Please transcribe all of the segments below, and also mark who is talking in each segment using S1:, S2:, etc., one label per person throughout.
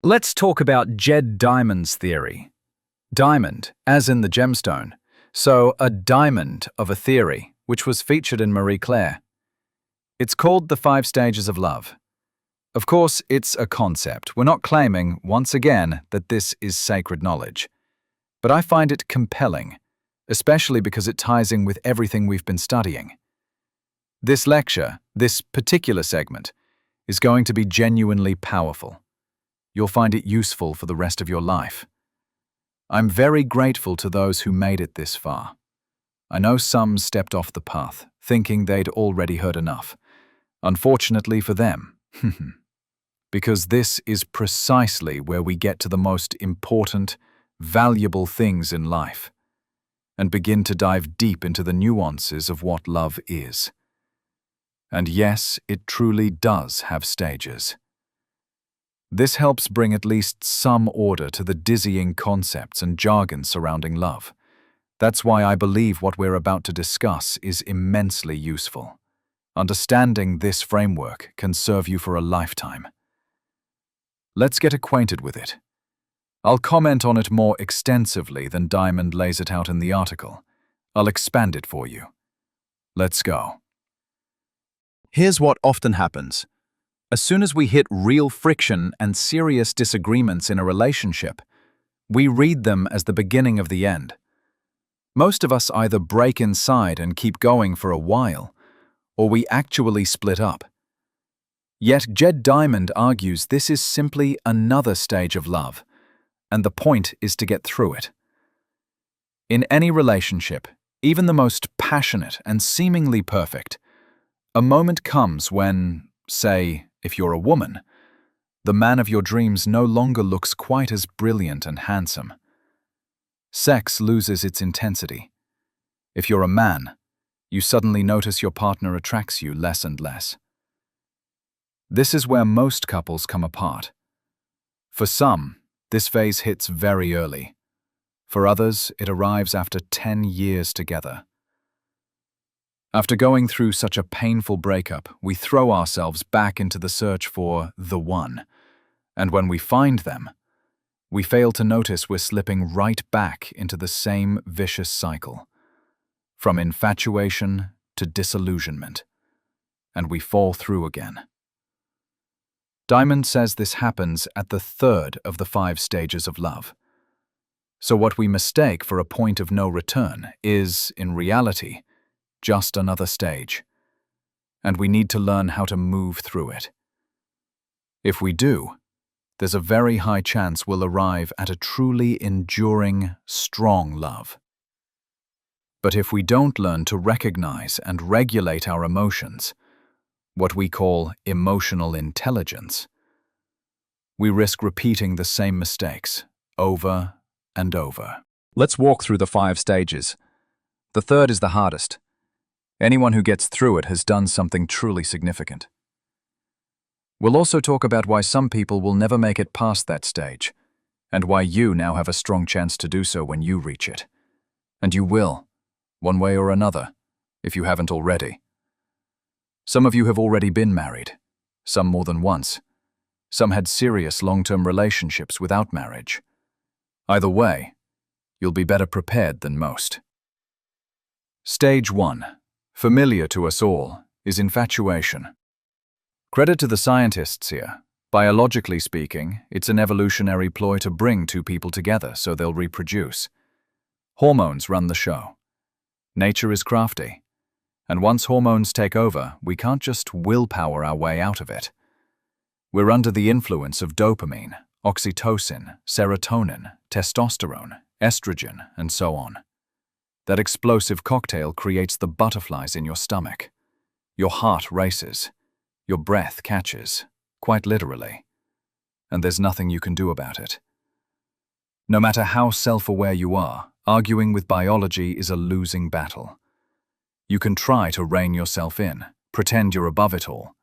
S1: Let's talk about Jed Diamond's theory. Diamond, as in the gemstone. So, a diamond of a theory, which was featured in Marie Claire. It's called the 5 stages of love. Of course, it's a concept. We're not claiming, once again, that this is sacred knowledge. But I find it compelling, especially because it ties in with everything we've been studying. This lecture, this particular segment, is going to be genuinely powerful. You'll find it useful for the rest of your life. I'm very grateful to those who made it this far. I know some stepped off the path, thinking they'd already heard enough. Unfortunately for them, because this is precisely where we get to the most important, valuable things in life, and begin to dive deep into the nuances of what love is. And yes, it truly does have stages. This helps bring at least some order to the dizzying concepts and jargon surrounding love. That's why I believe what we're about to discuss is immensely useful. Understanding this framework can serve you for a lifetime. Let's get acquainted with it. I'll comment on it more extensively than Diamond lays it out in the article. I'll expand it for you. Let's go.
S2: Here's what often happens. As soon as we hit real friction and serious disagreements in a relationship, we read them as the beginning of the end. Most of us either break inside and keep going for a while, or we actually split up. Yet Jed Diamond argues this is simply another stage of love, and the point is to get through it. In any relationship, even the most passionate and seemingly perfect, a moment comes when, say, if you're a woman, the man of your dreams no longer looks quite as brilliant and handsome. Sex loses its intensity. If you're a man, you suddenly notice your partner attracts you less and less. This is where most couples come apart. For some, this phase hits very early. For others, it arrives after 10 years together. After going through such a painful breakup, we throw ourselves back into the search for the one. And when we find them, we fail to notice we're slipping right back into the same vicious cycle. From infatuation to disillusionment. And we fall through again. Diamond says this happens at the 3rd of the 5 stages of love. So what we mistake for a point of no return is, in reality, just another stage. And we need to learn how to move through it. If we do, there's a very high chance we'll arrive at a truly enduring, strong love. But if we don't learn to recognize and regulate our emotions, what we call emotional intelligence, we risk repeating the same mistakes over and over. Let's walk through the 5 stages. The 3rd is the hardest. Anyone who gets through it has done something truly significant. We'll also talk about why some people will never make it past that stage, and why you now have a strong chance to do so when you reach it. And you will, one way or another, if you haven't already. Some of you have already been married, some more than once. Some had serious long-term relationships without marriage. Either way, you'll be better prepared than most. Stage 1, familiar to us all, is infatuation. Credit to the scientists here. Biologically speaking, it's an evolutionary ploy to bring 2 people together so they'll reproduce. Hormones run the show. Nature is crafty. And once hormones take over, we can't just willpower our way out of it. We're under the influence of dopamine, oxytocin, serotonin, testosterone, estrogen, and so on. That explosive cocktail creates the butterflies in your stomach. Your heart races. Your breath catches, quite literally. And there's nothing you can do about it. No matter how self-aware you are, arguing with biology is a losing battle. You can try to rein yourself in, pretend you're above it all.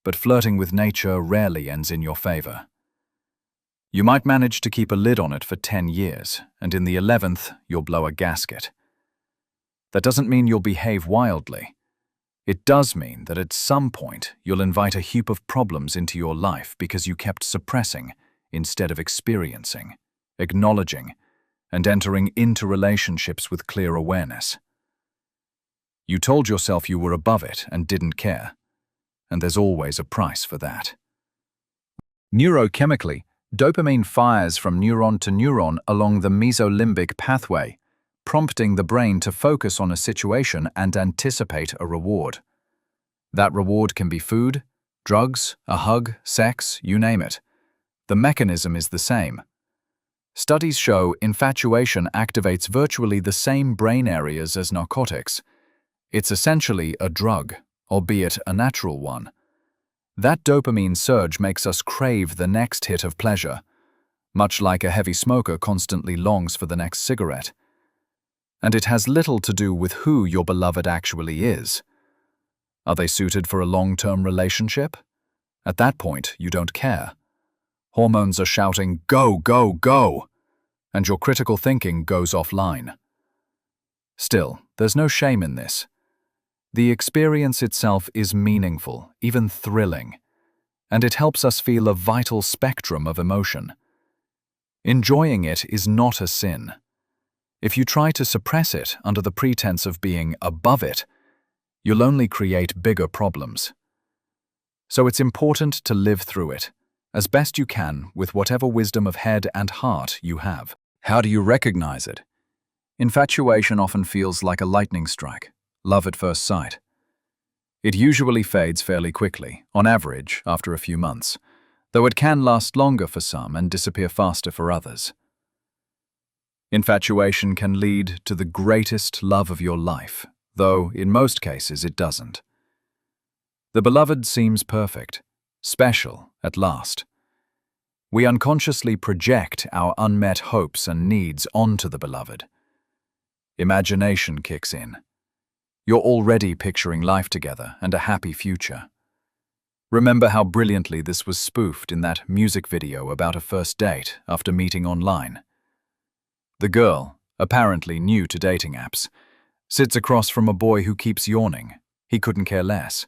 S2: But flirting with nature rarely ends in your favor. You might manage to keep a lid on it for 10 years, and in the 11th, you'll blow a gasket. That doesn't mean you'll behave wildly. It does mean that at some point, you'll invite a heap of problems into your life because you kept suppressing,
S1: instead of experiencing, acknowledging, and entering into relationships with clear awareness. You told yourself you were above it and didn't care, and there's always a price for that. Neurochemically, dopamine fires from neuron to neuron along the mesolimbic pathway, prompting the brain to focus on a situation and anticipate a reward. That reward can be food, drugs, a hug, sex, you name it. The mechanism is the same. Studies show infatuation activates virtually the same brain areas as narcotics. It's essentially a drug, albeit a natural one. That dopamine surge makes us crave the next hit of pleasure, much like a heavy smoker constantly longs for the next cigarette. And it has little to do with who your beloved actually is. Are they suited for a long-term relationship? At that point, you don't care. Hormones are shouting, "Go, go, go!" and your critical thinking goes offline. Still, there's no shame in this. The experience itself is meaningful, even thrilling, and it helps us feel a vital spectrum of emotion. Enjoying it is not a sin. If you try to suppress it under the pretense of being above it, you'll only create bigger problems. So it's important to live through it, as best you can with whatever wisdom of head and heart you have. How do you recognize it? Infatuation often feels like a lightning strike, love at first sight. It usually fades fairly quickly, on average after a few months, though it can last longer for some and disappear faster for others. Infatuation can lead to the greatest love of your life, though in most cases it doesn't. The beloved seems perfect, special at last. We unconsciously project our unmet hopes and needs onto the beloved. Imagination kicks in. You're already picturing life together and a happy future. Remember how brilliantly this was spoofed in that music video about a first date after meeting online. The girl, apparently new to dating apps, sits across from a boy who keeps yawning. He couldn't care less,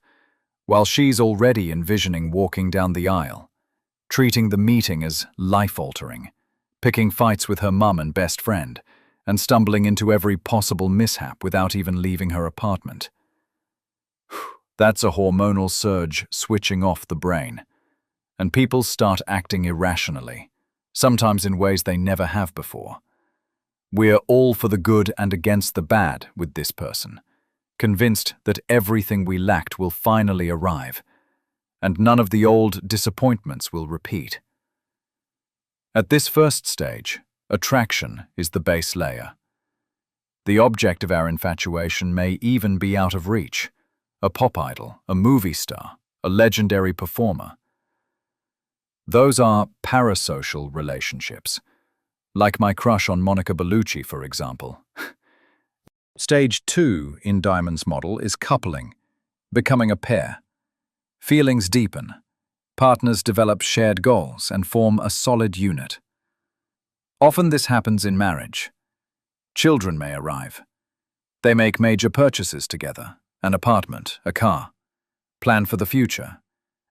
S1: while she's already envisioning walking down the aisle, treating the meeting as life-altering, picking fights with her mum and best friend, and stumbling into every possible mishap without even leaving her apartment. That's a hormonal surge switching off the brain, and people start acting irrationally, sometimes in ways they never have before. We're all for the good and against the bad with this person, convinced that everything we lacked will finally arrive, and none of the old disappointments will repeat. At this first stage, attraction is the base layer. The object of our infatuation may even be out of reach, a pop idol, a movie star, a legendary performer. Those are parasocial relationships, like my crush on Monica Bellucci, for example. Stage 2 in Diamond's model is coupling, becoming a pair. Feelings deepen. Partners develop shared goals and form a solid unit. Often this happens in marriage. Children may arrive. They make major purchases together, an apartment, a car, plan for the future,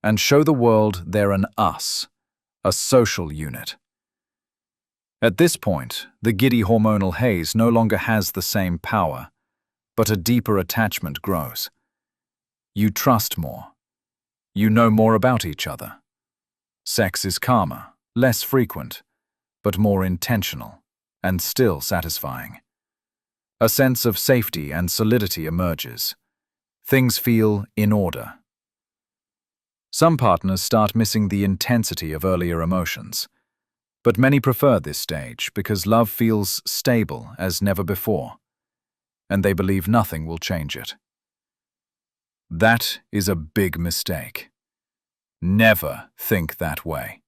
S1: and show the world they're an us, a social unit. At this point, the giddy hormonal haze no longer has the same power, but a deeper attachment grows. You trust more. You know more about each other. Sex is calmer, less frequent, but more intentional, and still satisfying. A sense of safety and solidity emerges. Things feel in order. Some partners start missing the intensity of earlier emotions, but many prefer this stage because love feels stable as never before, and they believe nothing will change it. That is a big mistake. Never think that way.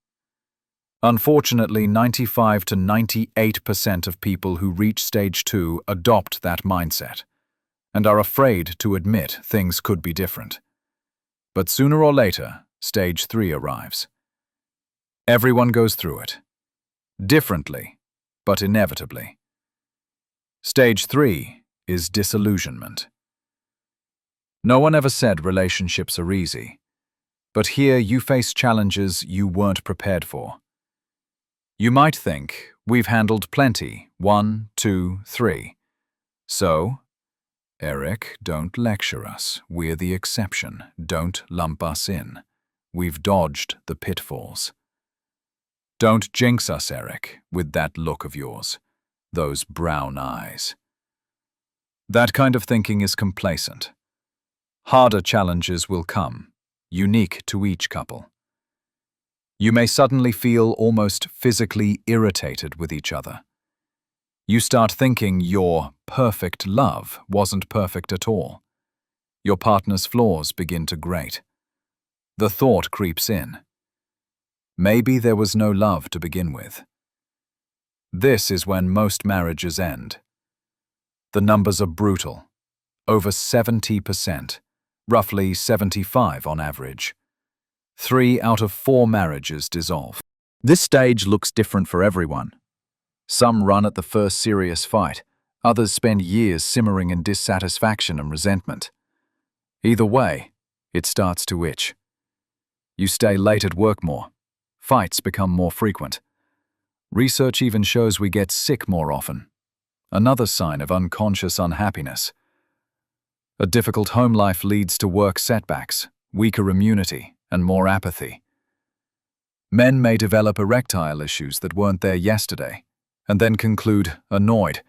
S1: Unfortunately, 95 to 98% of people who reach stage 2 adopt that mindset and are afraid to admit things could be different. But sooner or later, stage 3 arrives. Everyone goes through it. Differently, but inevitably. Stage 3 is disillusionment. No one ever said relationships are easy, but here you face challenges you weren't prepared for. You might think, we've handled plenty, 1, 2, 3. So, Eric, don't lecture us. We're the exception. Don't lump us in. We've dodged the pitfalls. Don't jinx us, Eric, with that look of yours. Those brown eyes. That kind of thinking is complacent. Harder challenges will come, unique to each couple. You may suddenly feel almost physically irritated with each other. You start thinking your perfect love wasn't perfect at all. Your partner's flaws begin to grate. The thought creeps in. Maybe there was no love to begin with. This is when most marriages end. The numbers are brutal. Over 70%, roughly 75 on average. 3 out of 4 marriages dissolve. This stage looks different for everyone. Some run at the first serious fight. Others spend years simmering in dissatisfaction and resentment. Either way, it starts to itch. You stay late at work more. Fights become more frequent. Research even shows we get sick more often. Another sign of unconscious unhappiness. A difficult home life leads to work setbacks, weaker immunity, and more apathy. Men may develop erectile issues that weren't there yesterday, and then conclude, annoyed,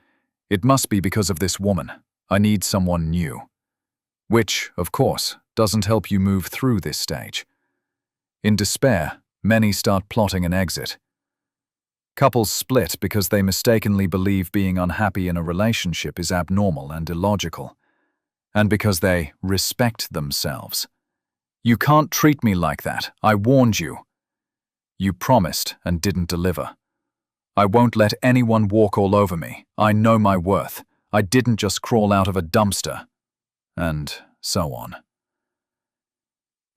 S1: it must be because of this woman. I need someone new. Which, of course, doesn't help you move through this stage. In despair, many start plotting an exit. Couples split because they mistakenly believe being unhappy in a relationship is abnormal and illogical, and because they respect themselves. You can't treat me like that. I warned you. You promised and didn't deliver. I won't let anyone walk all over me. I know my worth. I didn't just crawl out of a dumpster. And so on.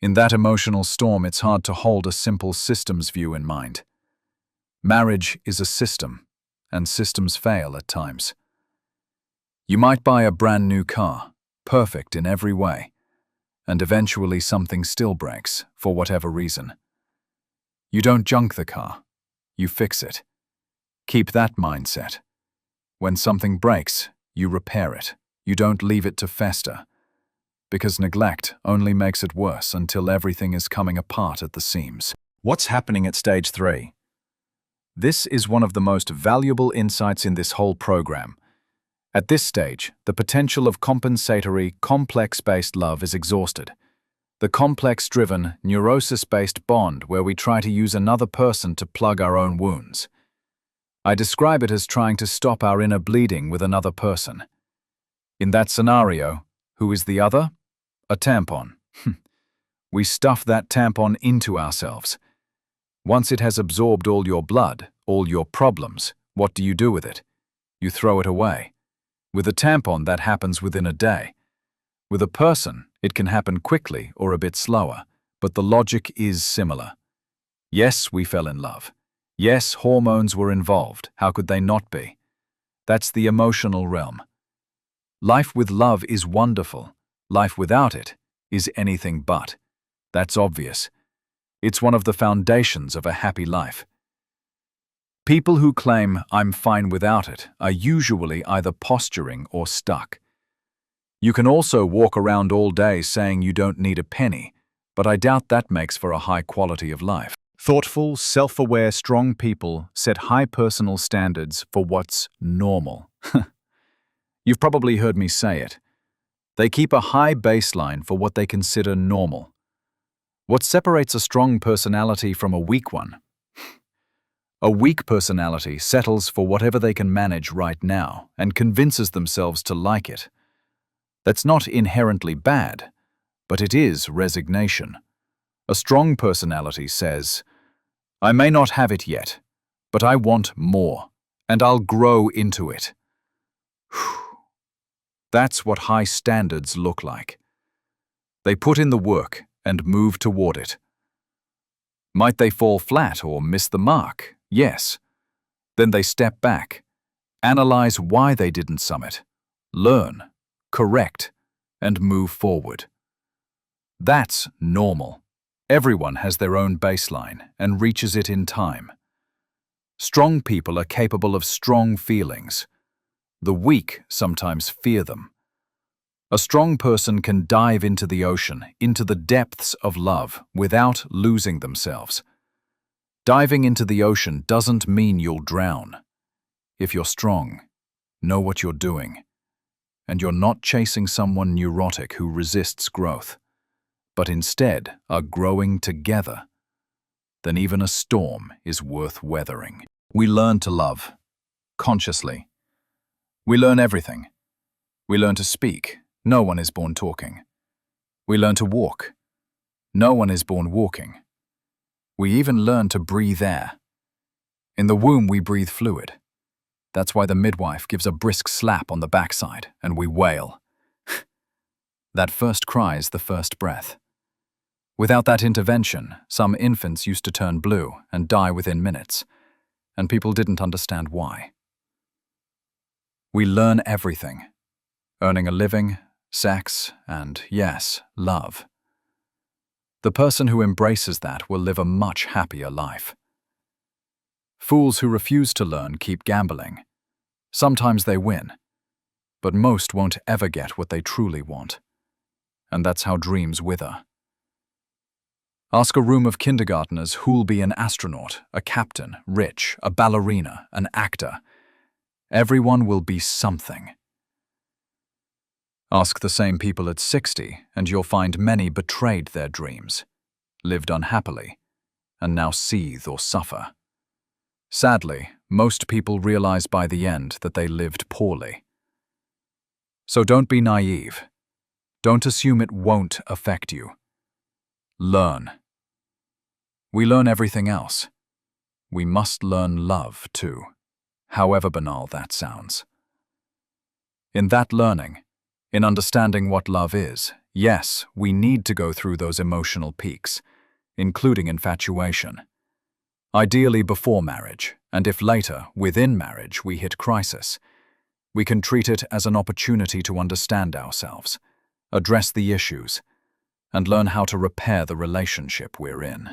S1: In that emotional storm, it's hard to hold a simple systems view in mind. Marriage is a system, and systems fail at times. You might buy a brand new car, perfect in every way, and eventually something still breaks, for whatever reason. You don't junk the car, you fix it. Keep that mindset. When something breaks, you repair it. You don't leave it to fester, because neglect only makes it worse until everything is coming apart at the seams. What's happening at stage 3? This is one of the most valuable insights in this whole program. At this stage, the potential of compensatory, complex-based love is exhausted. The complex-driven, neurosis-based bond where we try to use another person to plug our own wounds. I describe it as trying to stop our inner bleeding with another person. In that scenario, who is the other? A tampon. We stuff that tampon into ourselves. Once it has absorbed all your blood, all your problems, what do you do with it? You throw it away. With a tampon, that happens within a day. With a person, it can happen quickly or a bit slower, but the logic is similar. Yes, we fell in love. Yes, hormones were involved. How could they not be? That's the emotional realm. Life with love is wonderful. Life without it is anything but. That's obvious. It's one of the foundations of a happy life. People who claim, I'm fine without it, are usually either posturing or stuck. You can also walk around all day saying you don't need a penny, but I doubt that makes for a high quality of life. Thoughtful, self-aware, strong people set high personal standards for what's normal. You've probably heard me say it. They keep a high baseline for what they consider normal. What separates a strong personality from a weak one? A weak personality settles for whatever they can manage right now and convinces themselves to like it. That's not inherently bad, but it is resignation. A strong personality says, I may not have it yet, but I want more, and I'll grow into it. That's what high standards look like. They put in the work and move toward it. Might they fall flat or miss the mark? Yes. Then they step back, analyze why they didn't summit, learn, correct, and move forward. That's normal. Everyone has their own baseline and reaches it in time. Strong people are capable of strong feelings. The weak sometimes fear them. A strong person can dive into the ocean, into the depths of love, without losing themselves. Diving into the ocean doesn't mean you'll drown. If you're strong, know what you're doing. And you're not chasing someone neurotic who resists growth, but instead are growing together, then even a storm is worth weathering. We learn to love, consciously. We learn everything. We learn to speak. No one is born talking. We learn to walk. No one is born walking. We even learn to breathe air. In the womb, we breathe fluid. That's why the midwife gives a brisk slap on the backside, and we wail. That first cry is the first breath. Without that intervention, some infants used to turn blue and die within minutes, and people didn't understand why. We learn everything. Earning a living, sex, and, yes, love. The person who embraces that will live a much happier life. Fools who refuse to learn keep gambling. Sometimes they win, but most won't ever get what they truly want. And that's how dreams wither. Ask a room of kindergartners who'll be an astronaut, a captain, rich, a ballerina, an actor. Everyone will be something. Ask the same people at 60, and you'll find many betrayed their dreams, lived unhappily, and now seethe or suffer. Sadly, most people realize by the end that they lived poorly. So don't be naive. Don't assume it won't affect you. Learn. We learn everything else. We must learn love, too, however banal that sounds. In that learning, in understanding what love is, yes, we need to go through those emotional peaks, including infatuation. Ideally before marriage, and if later, within marriage, we hit crisis, we can treat it as an opportunity to understand ourselves, address the issues, and learn how to repair the relationship we're in.